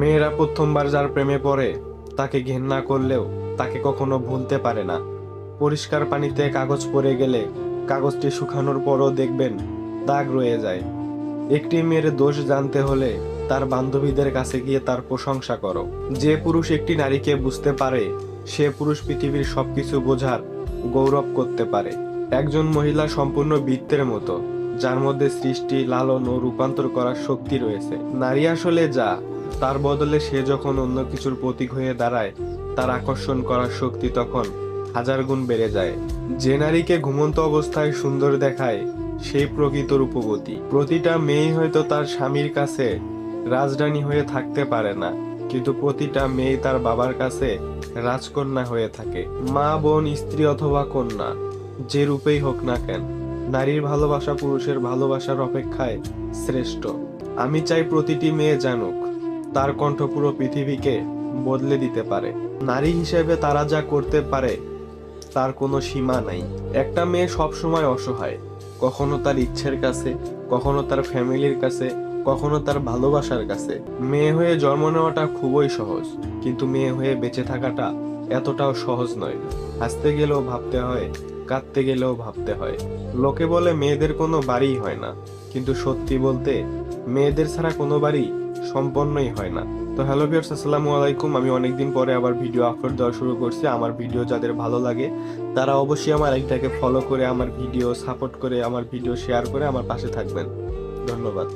মেয়েরা প্রথমবার যার প্রেমে পড়ে তাকে ঘেন্না করলেও তাকে কখনো ভুলতে পারে না। পরিষ্কার পানিতে কাগজ পড়ে গেলে কাগজটি শুকানোর পরও দেখবেন দাগ রয়ে যায়। একটি মেয়ের দোষ জানতে হলে তার বান্ধবীদের কাছে গিয়ে তার প্রশংসা করো। যে পুরুষ একটি নারীকে বুঝতে পারে সে পুরুষ পৃথিবীর সবকিছু বোঝার গৌরব করতে পারে। একজন মহিলা সম্পূর্ণ বৃত্তের মতো, যার মধ্যে সৃষ্টি, লালন ও রূপান্তর করার শক্তি রয়েছে। নারী আসলে যা, তার বদলে সে যখন অন্য কিছুর প্রতীক হয়ে দাঁড়ায়, তার আকর্ষণ করার শক্তি তখন হাজার গুণ বেড়ে যায়। যে নারীকে ঘুমন্ত অবস্থায় সুন্দর দেখায় সেই প্রকৃত রূপবতী। প্রতিটা মেয়ে হয়তো তার স্বামীর কাছে রাজরানী হয়ে থাকতে পারে না, কিন্তু প্রতিটা মেয়ে তার বাবার কাছে রাজকন্যা হয়ে থাকে। মা, বোন, স্ত্রী অথবা কন্যা, যে রূপেই হোক না কেন, নারীর ভালোবাসা পুরুষের ভালোবাসার অপেক্ষায় শ্রেষ্ঠ। আমি চাই প্রতিটি মেয়ে জানুক তার কণ্ঠ পুরো পৃথিবীকে বদলে দিতে পারে। নারী হিসেবে তারা যা করতে পারে তার কোনো সীমা নাই। একটা মেয়ে সবসময় অসহায়, কখনো তার ইচ্ছের কাছে, কখনো তার ফ্যামিলির কাছে, কখনো তার ভালোবাসার কাছে। মেয়ে হয়ে জন্ম নেওয়াটা খুবই সহজ, কিন্তু মেয়ে হয়ে বেঁচে থাকাটা এতটাও সহজ নয়। হাসতে গেলেও ভাবতে হয়, কাঁদতে গেলেও ভাবতে হয়। লোকে বলে মেয়েদের কোনো বাড়িই হয় না, কিন্তু সত্যি বলতে মেয়েদের ছাড়া কোনো বাড়ি সম্পন্নই হয় না। তো হ্যালো ভিউয়ার্স, আসসালামু আলাইকুম। আমি অনেকদিন পরে আবার ভিডিও আপলোড দেওয়া শুরু করছি। আমার ভিডিও যাদের ভালো লাগে তারা অবশ্যই আমার আইডিটাকে ফলো করে আমার ভিডিও সাপোর্ট করে আমার ভিডিও শেয়ার করে আমার পাশে থাকবেন। ধন্যবাদ।